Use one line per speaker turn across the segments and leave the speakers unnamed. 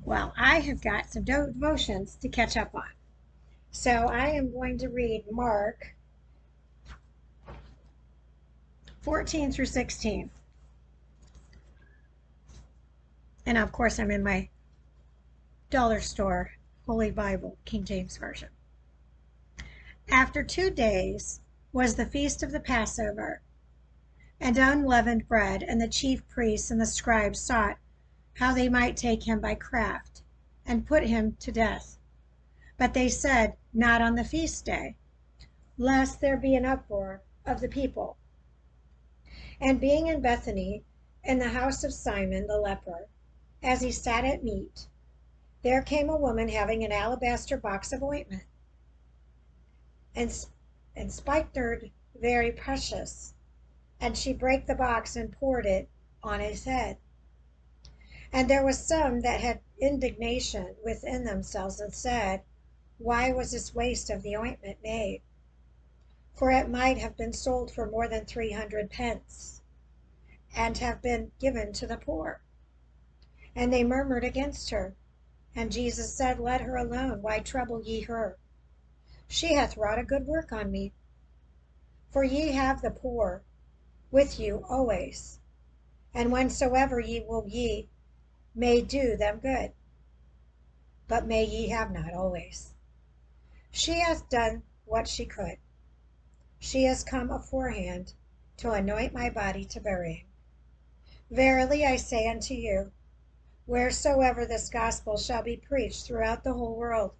Well, I have got some devotions to catch up on. So I am going to read Mark 14 through 16. And of course, I'm in my dollar store Holy Bible, King James Version. After 2 days was the feast of the Passover, and unleavened bread, and the chief priests and the scribes sought how they might take him by craft, and put him to death. But they said, not on the feast day, lest there be an uproar of the people. And being in Bethany, in the house of Simon the leper, as he sat at meat, there came a woman having an alabaster box of ointment, and spikenard very precious, and she brake the box and poured it on his head. And there was some that had indignation within themselves, and said, why was this waste of the ointment made? For it might have been sold for more than 300 pence, and have been given to the poor. And they murmured against her. And Jesus said, let her alone, why trouble ye her? She hath wrought a good work on me. For ye have the poor with you always, and whensoever ye may do them good, but may ye have not always. She hath done what she could. She has come aforehand to anoint my body to burying. Verily I say unto you, wheresoever this gospel shall be preached throughout the whole world,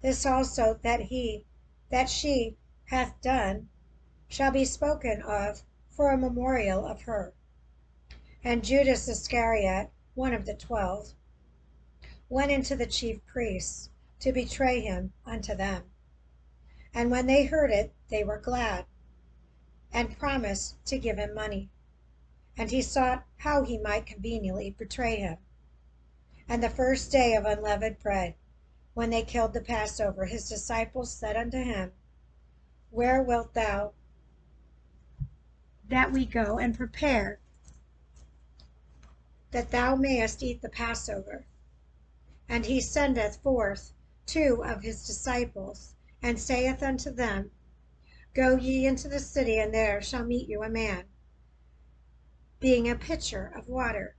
this also that she hath done shall be spoken of for a memorial of her. And Judas Iscariot, one of the 12, went into the chief priests to betray him unto them. And when they heard it, they were glad, and promised to give him money. And he sought how he might conveniently betray him. And the first day of unleavened bread, when they killed the Passover, his disciples said unto him, where wilt thou that we go and prepare, that thou mayest eat the Passover? And he sendeth forth 2 of his disciples, and saith unto them, go ye into the city, and there shall meet you a man, being a pitcher of water.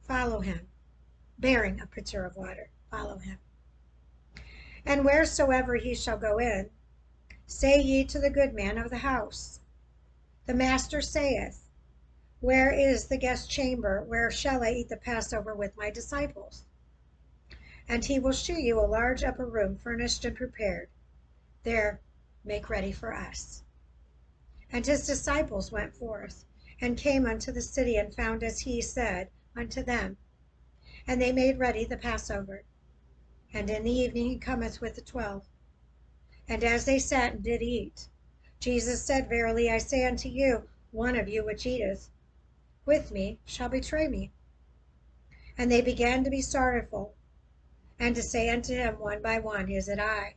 Follow him. Bearing a pitcher of water. Follow him. And wheresoever he shall go in, say ye to the good man of the house, the master saith, where is the guest chamber, where shall I eat the Passover with my disciples? And he will shew you a large upper room, furnished and prepared. There make ready for us. And his disciples went forth, and came unto the city, and found as he said unto them. And they made ready the Passover. And in the evening he cometh with the 12. And as they sat and did eat, Jesus said, verily I say unto you, one of you which eateth with me shall betray me. And they began to be sorrowful, and to say unto him one by one, is it I?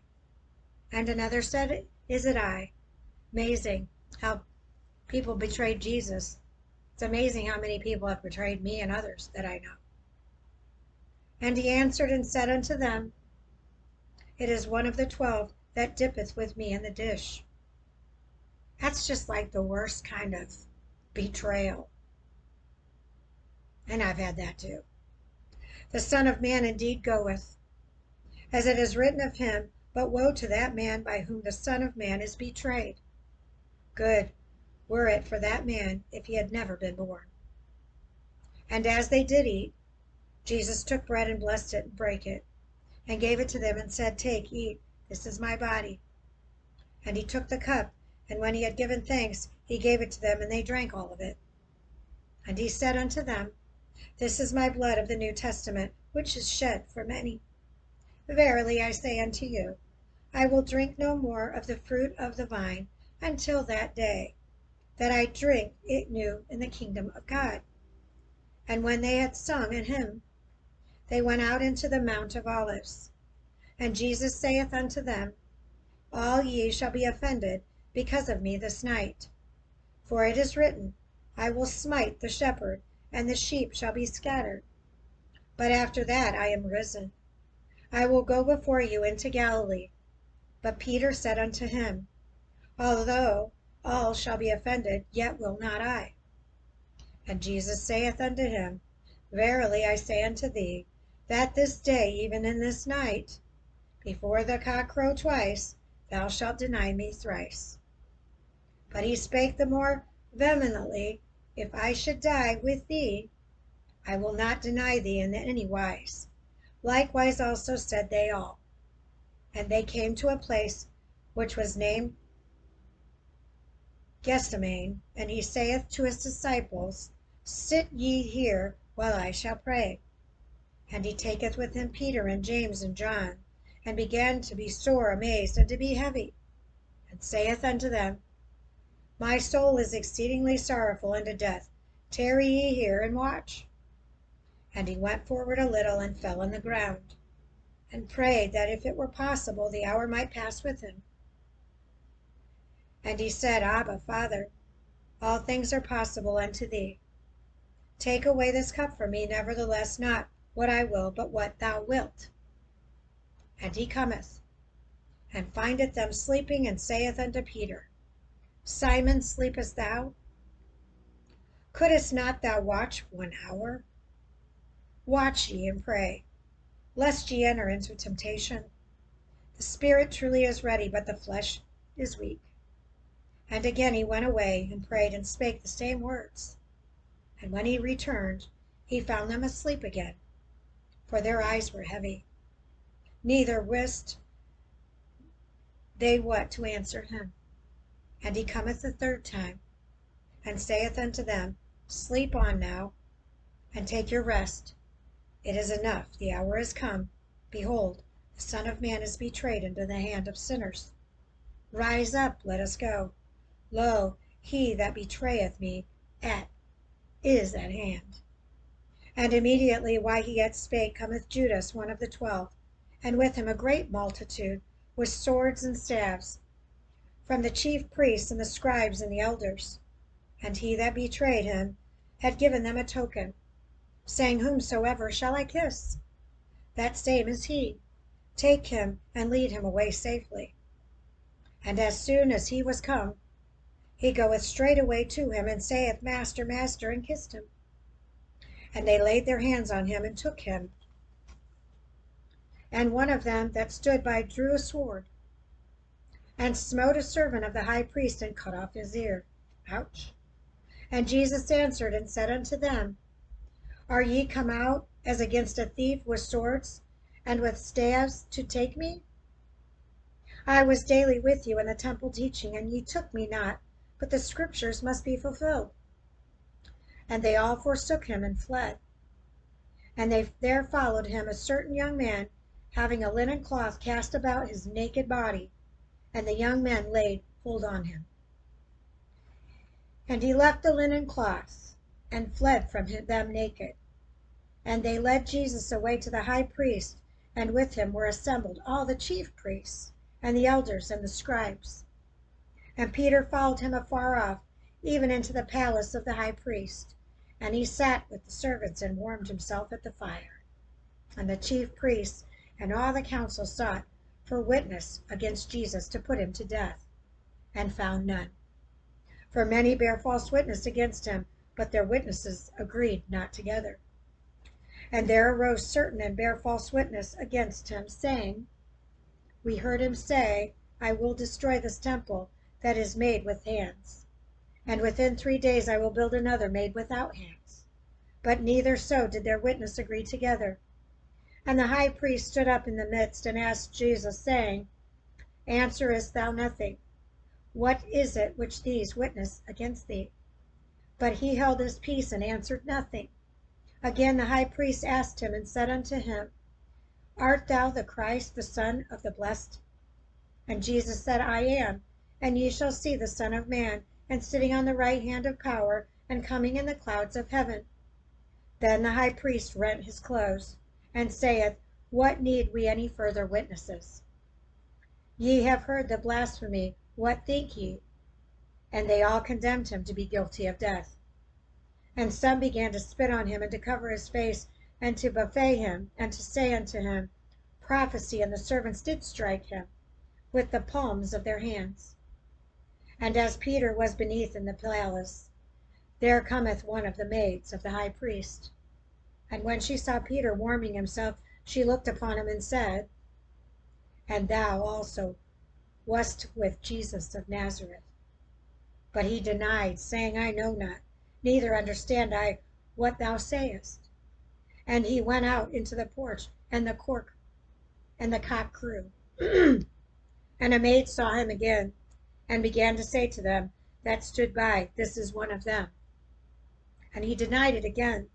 And another said, is it I? Amazing how people betrayed Jesus. It's amazing how many people have betrayed me and others that I know. And he answered and said unto them, it is one of the 12 that dippeth with me in the dish. That's just like the worst kind of betrayal. And I've had that too. The Son of Man indeed goeth, as it is written of him, but woe to that man by whom the Son of Man is betrayed. Good were it for that man if he had never been born. And as they did eat, Jesus took bread and blessed it and brake it, and gave it to them and said, take, eat, this is my body. And he took the cup, and when he had given thanks, he gave it to them, and they drank all of it. And he said unto them, this is my blood of the New Testament, which is shed for many. Verily I say unto you, I will drink no more of the fruit of the vine until that day, that I drink it new in the kingdom of God. And when they had sung an hymn, they went out into the Mount of Olives. And Jesus saith unto them, all ye shall be offended because of me this night. For it is written, I will smite the shepherd, and the sheep shall be scattered. but after that I am risen. I will go before you into Galilee. But Peter said unto him, Although all shall be offended, yet will not I. And Jesus saith unto him, Verily I say unto thee, that this day, even in this night, before the cock crow twice, thou shalt deny me thrice. But he spake the more vehemently, If I should die with thee, I will not deny thee in any wise. Likewise also said they all. And they came to a place which was named Gethsemane, and he saith to his disciples, Sit ye here while I shall pray. And he taketh with him Peter and James and John, and began to be sore amazed and to be heavy, and saith unto them, My soul is exceedingly sorrowful unto death. Tarry ye here and watch. And he went forward a little and fell on the ground, and prayed that if it were possible the hour might pass with him. And he said, Abba, Father, all things are possible unto thee. Take away this cup from me, nevertheless not what I will, but what thou wilt. And he cometh, and findeth them sleeping, and saith unto Peter, Simon, sleepest thou? Couldest not thou watch 1 hour? Watch ye and pray, lest ye enter into temptation. The spirit truly is ready, but the flesh is weak. And again he went away, and prayed, and spake the same words. And when he returned, he found them asleep again, for their eyes were heavy. Neither wist they what to answer him. And he cometh the third time, and saith unto them, Sleep on now, and take your rest. It is enough, the hour is come. Behold, the Son of Man is betrayed into the hand of sinners. Rise up, let us go. Lo, he that betrayeth me is at hand. And immediately while he yet spake, cometh Judas, one of the 12, and with him a great multitude, with swords and staves, from the chief priests and the scribes and the elders. And he that betrayed him had given them a token, saying, Whomsoever shall I kiss? That same is he. Take him and lead him away safely. And as soon as he was come, he goeth straightway to him, and saith, Master, Master, and kissed him. And they laid their hands on him, and took him. And one of them that stood by drew a sword, and smote a servant of the high priest, and cut off his ear. Ouch. And Jesus answered and said unto them, Are ye come out as against a thief with swords and with staves to take me? I was daily with you in the temple teaching, and ye took me not, but the scriptures must be fulfilled. And they all forsook him and fled. And there followed him a certain young man, having a linen cloth cast about his naked body, and the young men laid hold on him. And he left the linen cloth, and fled from them naked. And they led Jesus away to the high priest, and with him were assembled all the chief priests, and the elders, and the scribes. And Peter followed him afar off, even into the palace of the high priest. And he sat with the servants, and warmed himself at the fire. And the chief priests and all the council sought for witness against Jesus to put him to death, and found none. For many bare false witness against him, but their witnesses agreed not together. And there arose certain and bare false witness against him, saying, We heard him say, I will destroy this temple that is made with hands, and within 3 days I will build another made without hands. But neither so did their witness agree together. And the high priest stood up in the midst, and asked Jesus, saying, Answerest thou nothing? What is it which these witness against thee? But he held his peace, and answered nothing. Again the high priest asked him, and said unto him, Art thou the Christ, the Son of the Blessed? And Jesus said, I am. And ye shall see the Son of Man, and sitting on the right hand of power, and coming in the clouds of heaven. Then the high priest rent his clothes, and saith, What need we any further witnesses? Ye have heard the blasphemy. What think ye? And they all condemned him to be guilty of death. And some began to spit on him, and to cover his face, and to buffet him, and to say unto him, Prophesy. And the servants did strike him with the palms of their hands. And as Peter was beneath in the palace, there cometh one of the maids of the high priest. And when she saw Peter warming himself, she looked upon him and said, And thou also wast with Jesus of Nazareth. But he denied, saying, I know not, neither understand I what thou sayest. And he went out into the porch, and the cock crew. And a maid saw him again, and began to say to them that stood by, This is one of them. And he denied it again.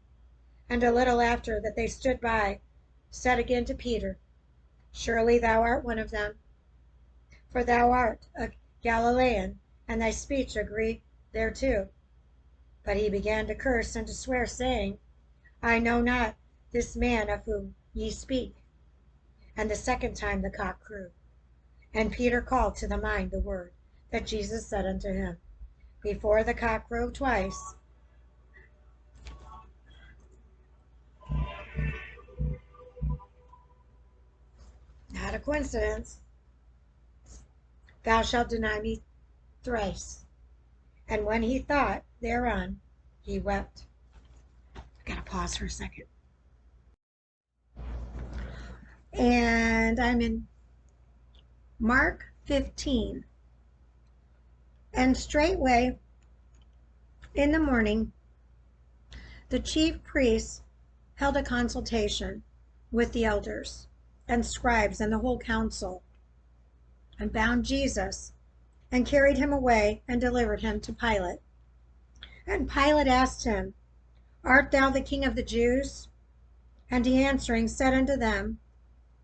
And a little after that they stood by, said again to Peter, Surely thou art one of them, for thou art a Galilean, and thy speech agree thereto. But he began to curse and to swear, saying, I know not this man of whom ye speak. And the second time the cock crew. And Peter called to the mind the word that Jesus said unto him, Before the cock crow twice, not a coincidence, thou shalt deny me thrice. And when he thought thereon, he wept. I gotta pause for a second. And I'm in Mark 15. And straightway in the morning, the chief priests held a consultation with the elders and scribes and the whole council, and bound Jesus, and carried him away, and delivered him to Pilate. And Pilate asked him, Art thou the king of the Jews? And he answering said unto them,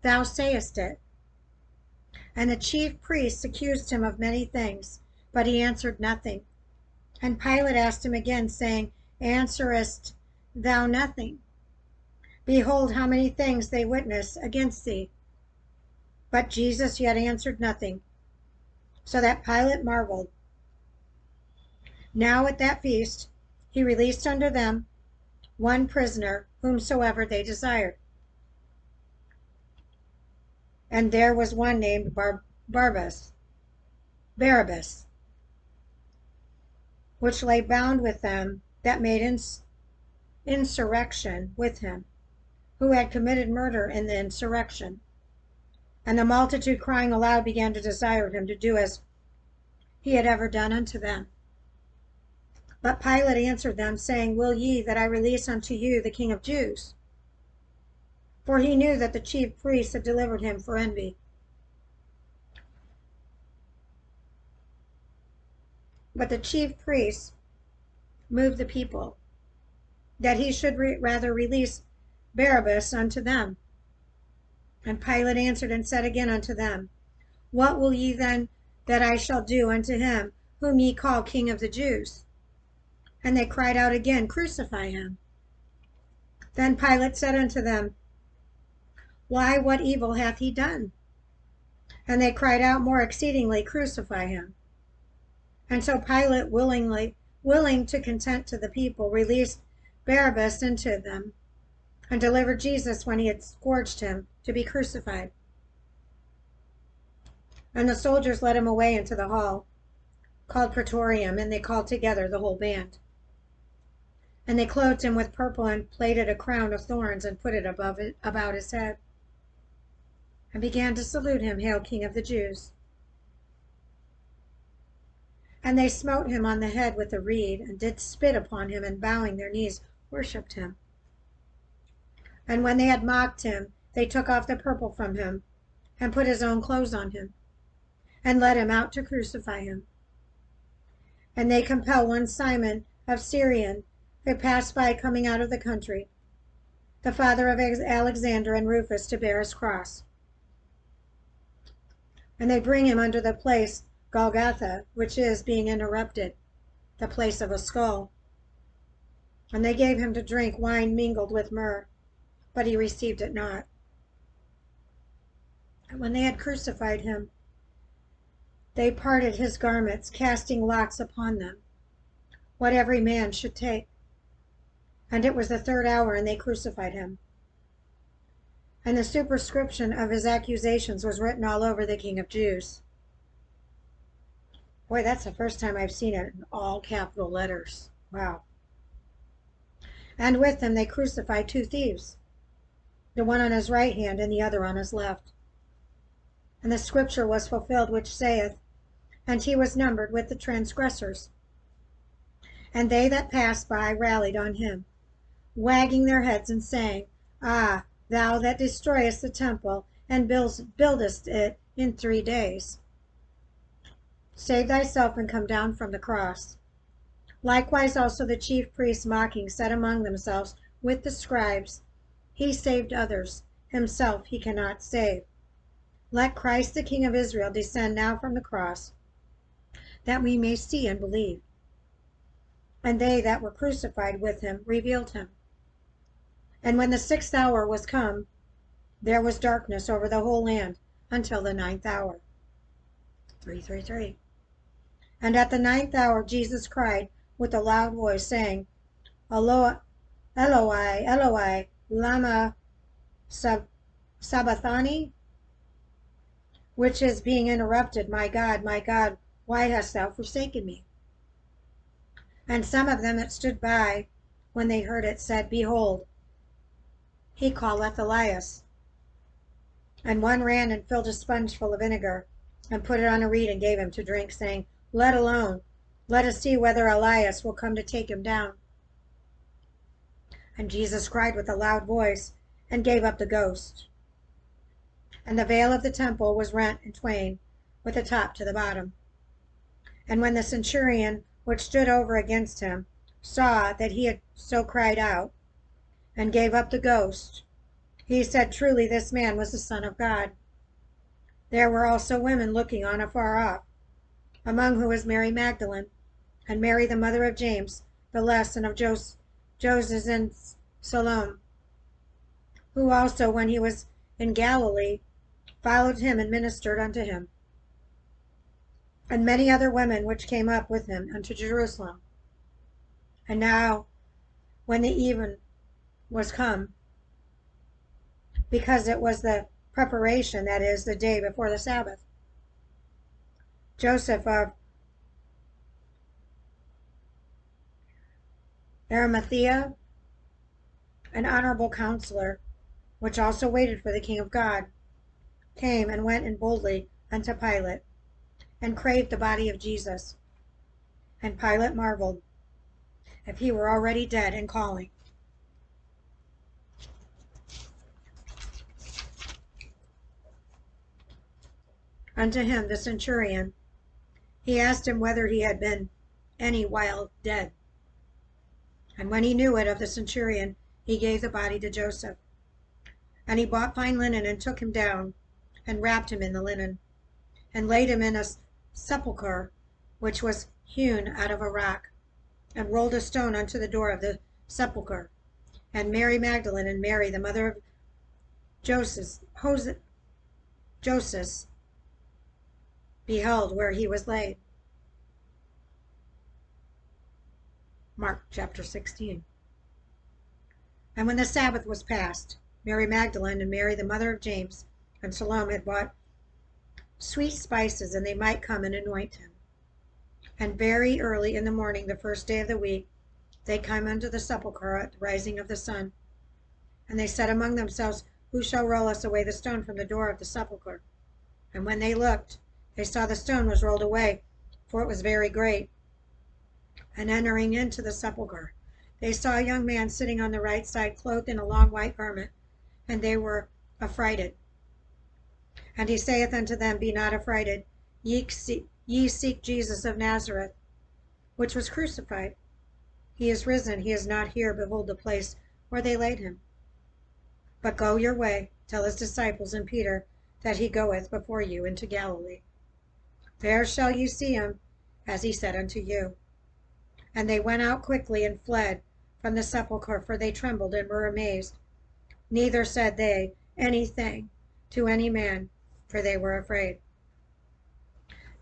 Thou sayest it. And the chief priests accused him of many things, but he answered nothing. And Pilate asked him again, saying, Answerest thou nothing? Behold, how many things they witness against thee. But Jesus yet answered nothing, so that Pilate marveled. Now at that feast he released unto them one prisoner, whomsoever they desired. And there was one named Barabbas, which lay bound with them that made insurrection with him, who had committed murder in the insurrection. And the multitude crying aloud began to desire him to do as he had ever done unto them. But Pilate answered them, saying, Will ye that I release unto you the King of Jews? For he knew that the chief priests had delivered him for envy. But the chief priests moved the people, that he should rather release Barabbas unto them. And Pilate answered and said again unto them, What will ye then that I shall do unto him whom ye call King of the Jews? And they cried out again, Crucify him. Then Pilate said unto them, Why, what evil hath he done? And they cried out more exceedingly, Crucify him. And so Pilate, willing to content to the people, released Barabbas unto them, and delivered Jesus, when he had scourged him, to be crucified. And the soldiers led him away into the hall, called Praetorium, and they called together the whole band. And they clothed him with purple, and plaited a crown of thorns, and put it about his head, and began to salute him, Hail, King of the Jews. And they smote him on the head with a reed, and did spit upon him, and bowing their knees worshipped him. And when they had mocked him, they took off the purple from him, and put his own clothes on him, and led him out to crucify him. And they compel one Simon of Cyrene, who passed by coming out of the country, the father of Alexander and Rufus, to bear his cross. And they bring him unto the place Golgotha, which is, being interrupted, the place of a skull. And they gave him to drink wine mingled with myrrh, but he received it not. And when they had crucified him, they parted his garments, casting lots upon them, what every man should take. And it was the third hour, and they crucified him, And the superscription of his accusations was written all over the King of Jews. Boy, that's the first time I've seen it in all capital letters. Wow. And with him they crucified two thieves, the one on his right hand and the other on his left. And the scripture was fulfilled which saith, And he was numbered with the transgressors. And they that passed by rallied on him, wagging their heads and saying, Ah, thou that destroyest the temple and buildest it in 3 days, save thyself and come down from the cross. Likewise also the chief priests mocking said among themselves with the scribes, He saved others, himself he cannot save. Let Christ the King of Israel descend now from the cross, that we may see and believe. And they that were crucified with him revealed him. And when the 6th hour was come, there was darkness over the whole land until the 9th hour. 333. And at the 9th hour Jesus cried with a loud voice, saying, Eloi, Eloi, lama sabachthani, which is being interrupted, my God, why hast thou forsaken me? And some of them that stood by, when they heard it, said, Behold, he calleth Elias. And one ran and filled a sponge full of vinegar, and put it on a reed, and gave him to drink, saying, Let alone, let us see whether Elias will come to take him down. And Jesus cried with a loud voice, and gave up the ghost. And the veil of the temple was rent in twain, with the top to the bottom. And when the centurion which stood over against him saw that he had so cried out, and gave up the ghost, he said, Truly this man was the Son of God. There were also women looking on afar off, among whom was Mary Magdalene, and Mary the mother of James the less, and of Joses and Salome, who also, when he was in Galilee, followed him and ministered unto him. And many other women which came up with him unto Jerusalem. And now, when the even was come, because it was the preparation, that is, the day before the Sabbath, Joseph of Arimathea, an honorable counselor, which also waited for the King of God, came and went in boldly unto Pilate, and craved the body of Jesus. And Pilate marveled if he were already dead, and calling unto him the centurion, he asked him whether he had been any while dead. And when he knew it of the centurion, he gave the body to Joseph. And he bought fine linen, and took him down, and wrapped him in the linen, and laid him in a sepulchre which was hewn out of a rock, and rolled a stone unto the door of the sepulchre. And Mary Magdalene and Mary the mother of Joses beheld where he was laid. Mark chapter 16. And when the Sabbath was past, Mary Magdalene and Mary the mother of James and Salome had bought sweet spices, and they might come and anoint him. And very early in the morning, the first day of the week, they came unto the sepulchre at the rising of the sun. And they said among themselves, Who shall roll us away the stone from the door of the sepulchre? And when they looked, they saw the stone was rolled away, for it was very great. And entering into the sepulchre, they saw a young man sitting on the right side, clothed in a long white garment, and they were affrighted. And he saith unto them, Be not affrighted, ye seek Jesus of Nazareth, which was crucified. He is risen, he is not here. Behold the place where they laid him. But go your way, tell his disciples and Peter that he goeth before you into Galilee. There shall you see him, as he said unto you. And they went out quickly and fled from the sepulchre, for they trembled and were amazed. Neither said they anything to any man, for they were afraid.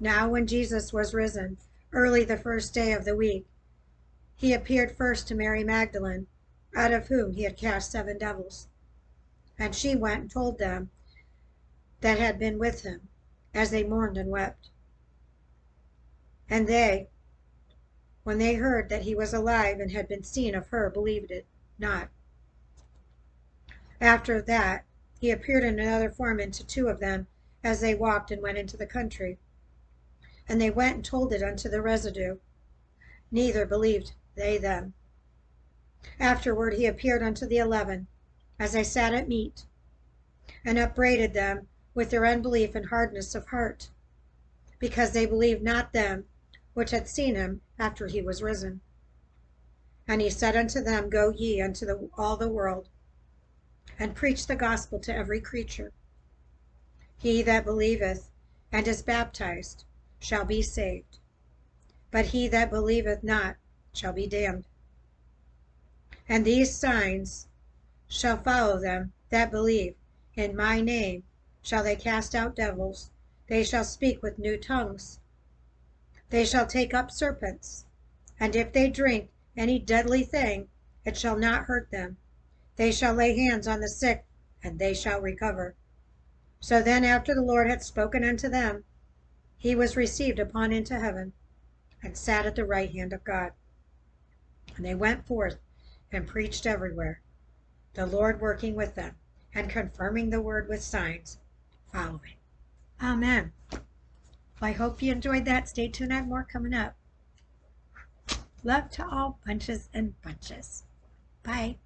Now when Jesus was risen, early the first day of the week, he appeared first to Mary Magdalene, out of whom he had cast 7 devils. And she went and told them that had been with him, as they mourned and wept. And they, when they heard that he was alive and had been seen of her, believed it not. After that, he appeared in another form unto two of them, as they walked and went into the country. And they went and told it unto the residue. Neither believed they them. Afterward he appeared unto the 11, as they sat at meat, and upbraided them with their unbelief and hardness of heart, because they believed not them which had seen him after he was risen. And he said unto them, Go ye unto all the world, and preach the gospel to every creature. He that believeth and is baptized shall be saved, but he that believeth not shall be damned. And these signs shall follow them that believe. In my name shall they cast out devils. They shall speak with new tongues. They shall take up serpents. And if they drink any deadly thing, it shall not hurt them. They shall lay hands on the sick, and they shall recover. So then, after the Lord had spoken unto them, he was received upon into heaven, and sat at the right hand of God. And they went forth and preached everywhere, the Lord working with them, and confirming the word with signs following. Amen. Well, I hope you enjoyed that. Stay tuned, I have more coming up. Love to all, bunches and bunches. Bye.